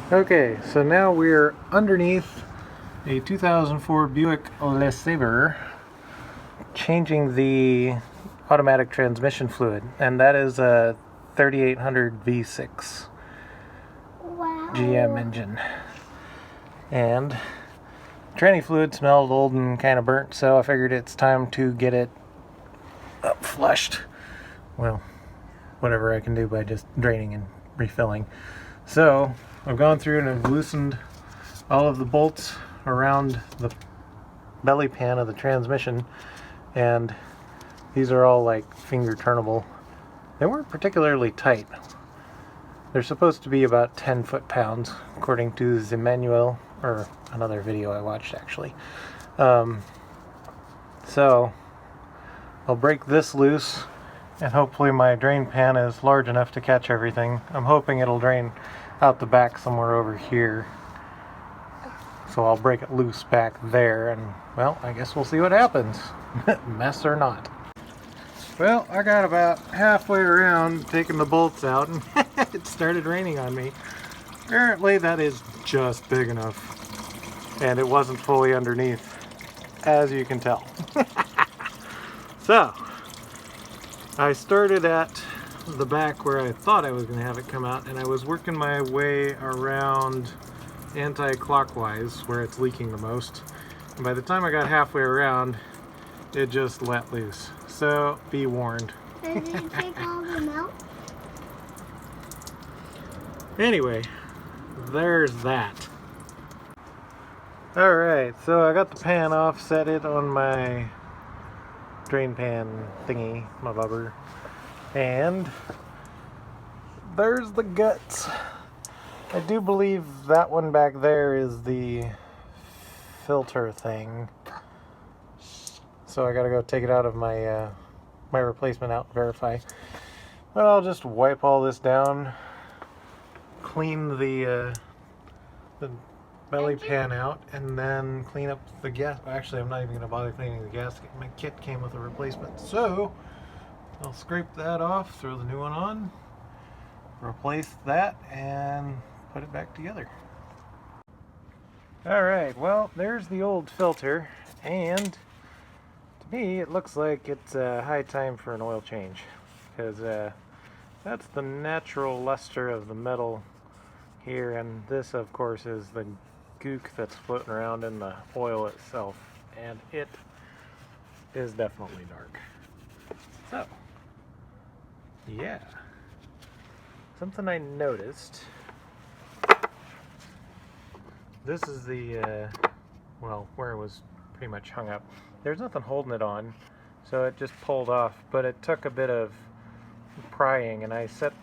Okay, so now we're underneath a 2004 Buick LeSabre, changing the automatic transmission fluid, and that is a 3800 V6 GM engine. And tranny fluid smelled old and kind of burnt, so I figured it's time to get it up flushed. Well, whatever I can do by just draining and refilling. So I've gone through and I've loosened all of the bolts around the belly pan of the transmission, and these are all like finger turnable. They weren't particularly tight. They're supposed to be about 10 foot-pounds according to the manual, or another video I watched actually. So I'll break this loose, and hopefully my drain pan is large enough to catch everything. I'm hoping it'll drain out the back somewhere over here. So I'll break it loose back there, and well, I guess we'll see what happens. Mess or not. Well, I got about halfway around taking the bolts out, and it started raining on me. Apparently that is just big enough. And it wasn't fully underneath, as you can tell. So, I started at the back where I thought I was going to have it come out, and I was working my way around anti-clockwise where it's leaking the most. And by the time I got halfway around, it just let loose. So, be warned. Did you take all of them out? Anyway, there's that. Alright, so I got the pan off, set it on my drain pan thingy, my bobber, and there's the guts. I do believe that one back there is the filter thing, so I gotta go take it out of my my replacement out and verify. But I'll just wipe all this down, clean the belly pan out, and then clean up the gas. Actually, I'm not even going to bother cleaning the gasket. My kit came with a replacement, so I'll scrape that off, throw the new one on, replace that, and put it back together. Alright, well, there's the old filter, and to me it looks like it's high time for an oil change, because that's the natural luster of the metal here, and this of course is the gook that's floating around in the oil itself, and it is definitely dark. So yeah, something I noticed, this is the well, where it was pretty much hung up. There's nothing holding it on, so it just pulled off, but it took a bit of prying, and I set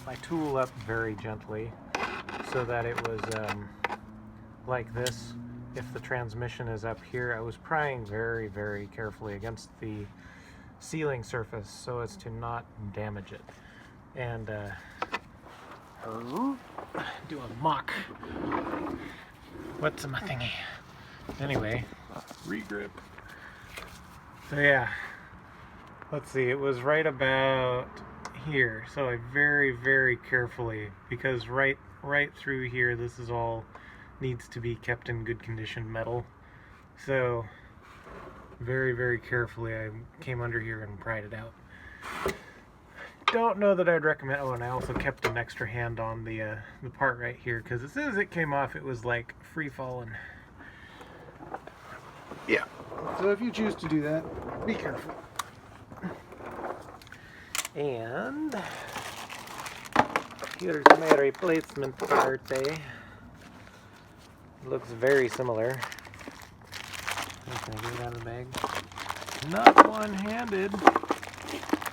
my tool up very gently so that it was like this. If the transmission is up here, I was prying very, very carefully against the sealing surface so as to not damage it. And do a mock. What's my thingy? Anyway, regrip. So yeah, let's see, it was right about here, so I very, very carefully, because right through here, this is all needs to be kept in good condition metal, so very, very carefully I came under here and pried it out. Don't know that I'd recommend. Oh, and I also kept an extra hand on the part right here, because as soon as it came off, it was like free falling. Yeah, so if you choose to do that, be careful. And here's my replacement part. Looks very similar. Can I get it out of the bag? Not one-handed.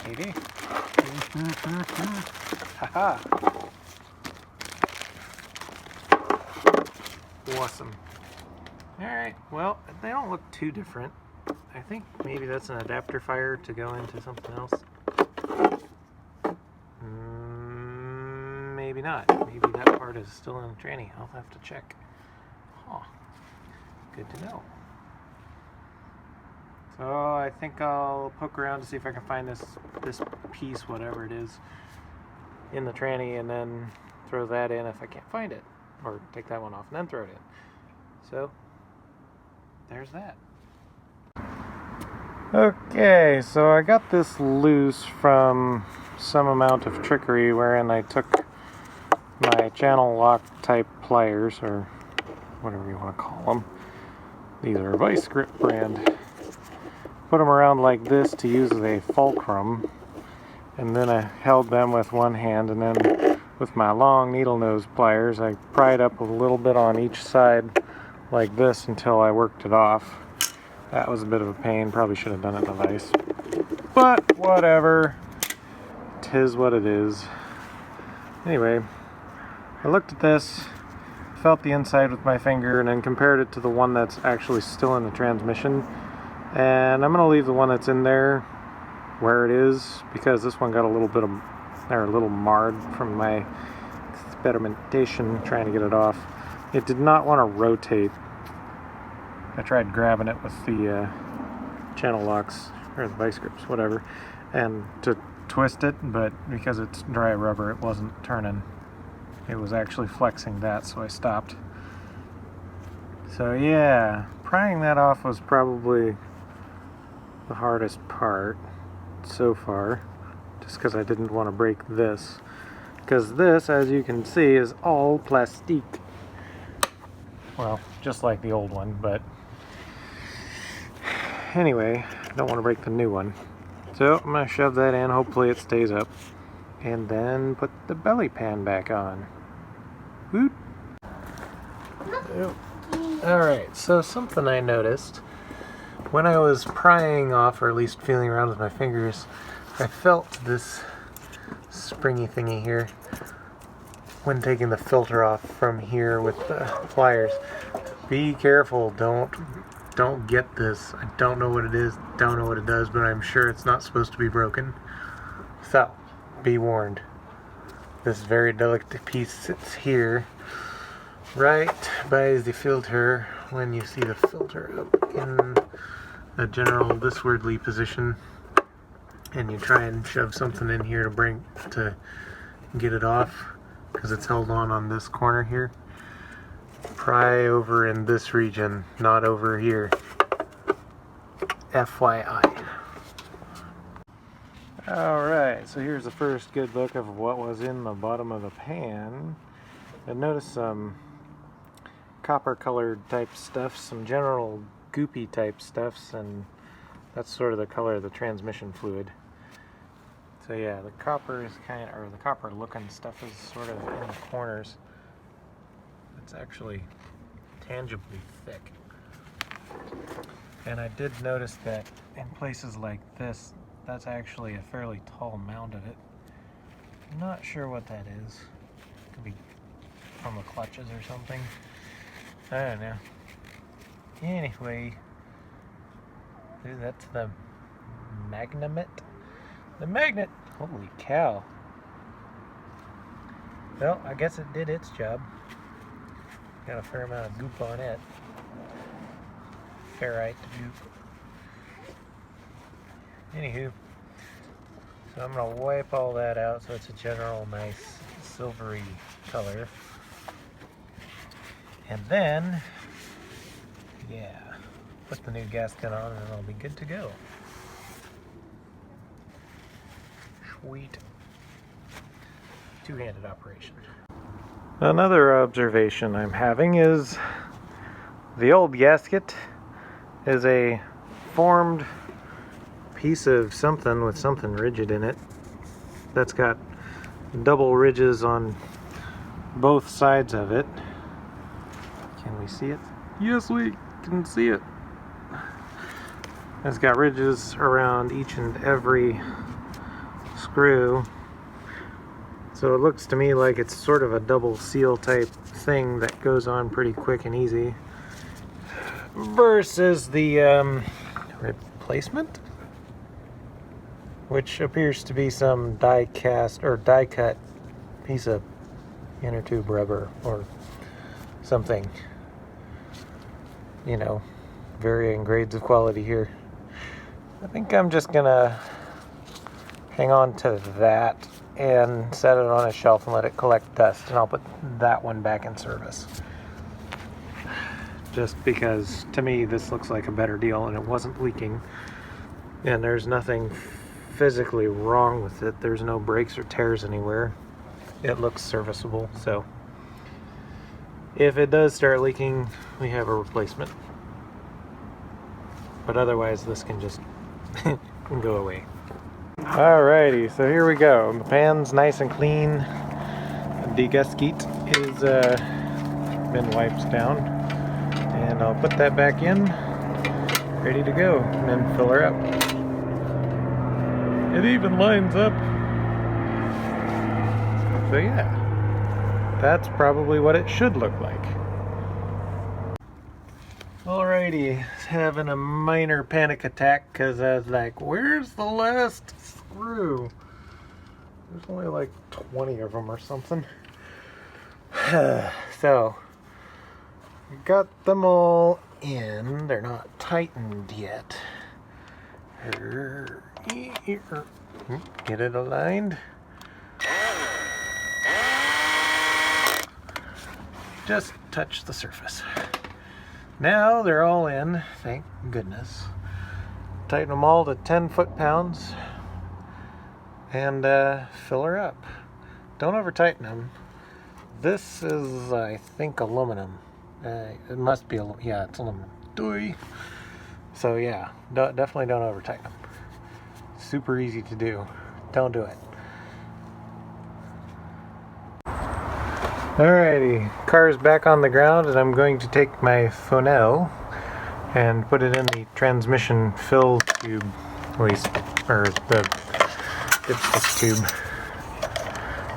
Maybe. Haha. Awesome. Alright, well, they don't look too different. I think maybe that's an adapter fire to go into something else. Maybe not. Maybe that part is still in the tranny. I'll have to check. Huh. Good to know. So I think I'll poke around to see if I can find this piece, whatever it is, in the tranny, and then throw that in if I can't find it, or take that one off and then throw it in. So there's that. Okay, so I got this loose from some amount of trickery wherein I took my channel lock type pliers, or whatever you want to call them. These are Vice Grip brand. Put them around like this to use as a fulcrum, and then I held them with one hand, and then with my long needle nose pliers I pried up a little bit on each side like this until I worked it off. That was a bit of a pain, probably should have done it in a vise, but whatever, 'tis what it is. Anyway, I looked at this, felt the inside with my finger, and then compared it to the one that's actually still in the transmission. And I'm going to leave the one that's in there where it is, because this one got a little marred from my experimentation trying to get it off. It did not want to rotate. I tried grabbing it with the channel locks, or the vice grips, whatever, and to twist it, but because it's dry rubber, it wasn't turning. It was actually flexing that, so I stopped. So yeah, prying that off was probably the hardest part so far, just because I didn't want to break this, because this, as you can see, is all plastique. Well, just like the old one, but anyway, I don't want to break the new one. So I'm going to shove that in, hopefully it stays up, and then put the belly pan back on. Woot! Alright, so something I noticed when I was prying off, or at least feeling around with my fingers, I felt this springy thingy here when taking the filter off from here with the pliers. Be careful, don't get this. I don't know what it is, don't know what it does, but I'm sure it's not supposed to be broken. So, be warned. This very delicate piece sits here, right by the filter, when you see the filter up in a general thiswardly position, and you try and shove something in here to get it off, because it's held on this corner here. Pry over in this region, not over here. FYI. Alright, so here's the first good look of what was in the bottom of the pan. I noticed some copper colored type stuff, some general goopy type stuffs, and that's sort of the color of the transmission fluid. So yeah, the copper is the copper looking stuff is sort of in the corners. It's actually tangibly thick. And I did notice that in places like this, that's actually a fairly tall mound of it. I'm not sure what that is. Could be from the clutches or something. I don't know. Anyway, that's the magnet. The magnet! Holy cow. Well, I guess it did its job. Got a fair amount of goop on it. Ferrite goop. Anywho, so I'm going to wipe all that out so it's a general nice silvery color. And then, yeah, put the new gasket on and I'll be good to go. Sweet. Two-handed operation. Another observation I'm having is the old gasket is a formed piece of something with something rigid in it that's got double ridges on both sides of it. Can we see it? Yes, we can see it. It's got ridges around each and every screw. So it looks to me like it's sort of a double seal type thing that goes on pretty quick and easy. Versus the replacement, which appears to be some die cast or die cut piece of inner tube rubber or something. You know, varying grades of quality here. I think I'm just gonna hang on to that and set it on a shelf and let it collect dust, and I'll put that one back in service. Just because to me this looks like a better deal, and it wasn't leaking, and there's nothing physically wrong with it. There's no breaks or tears anywhere. It looks serviceable, so if it does start leaking, we have a replacement. But otherwise, this can just go away. Alrighty, so here we go. The pan's nice and clean. The gasket is been wiped down, and I'll put that back in, ready to go, and then fill her up. It even lines up. So yeah, that's probably what it should look like. Alrighty, having a minor panic attack because I was like, where's the last screw? There's only like 20 of them or something. So, got them all in. They're not tightened yet. Get it aligned. Just touch the surface. Now they're all in, thank goodness. Tighten them all to 10 foot-pounds and fill her up. Don't over tighten them. This is, I think, aluminum. It must be, yeah, it's aluminum. Doy. So yeah, definitely don't over tighten them. Super easy to do. Don't do it. Alrighty, car's back on the ground, and I'm going to take my Fonel and put it in the transmission fill tube, at least, or the dipstick tube,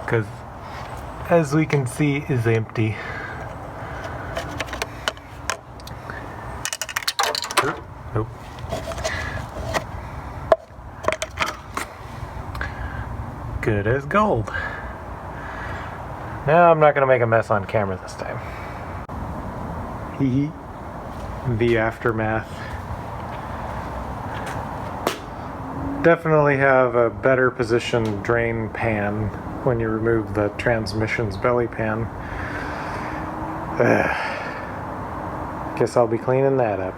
because as we can see is empty. Nope. Good as gold. Now I'm not going to make a mess on camera this time. Hee hee. The aftermath. Definitely have a better positioned drain pan when you remove the transmission's belly pan. Guess I'll be cleaning that up.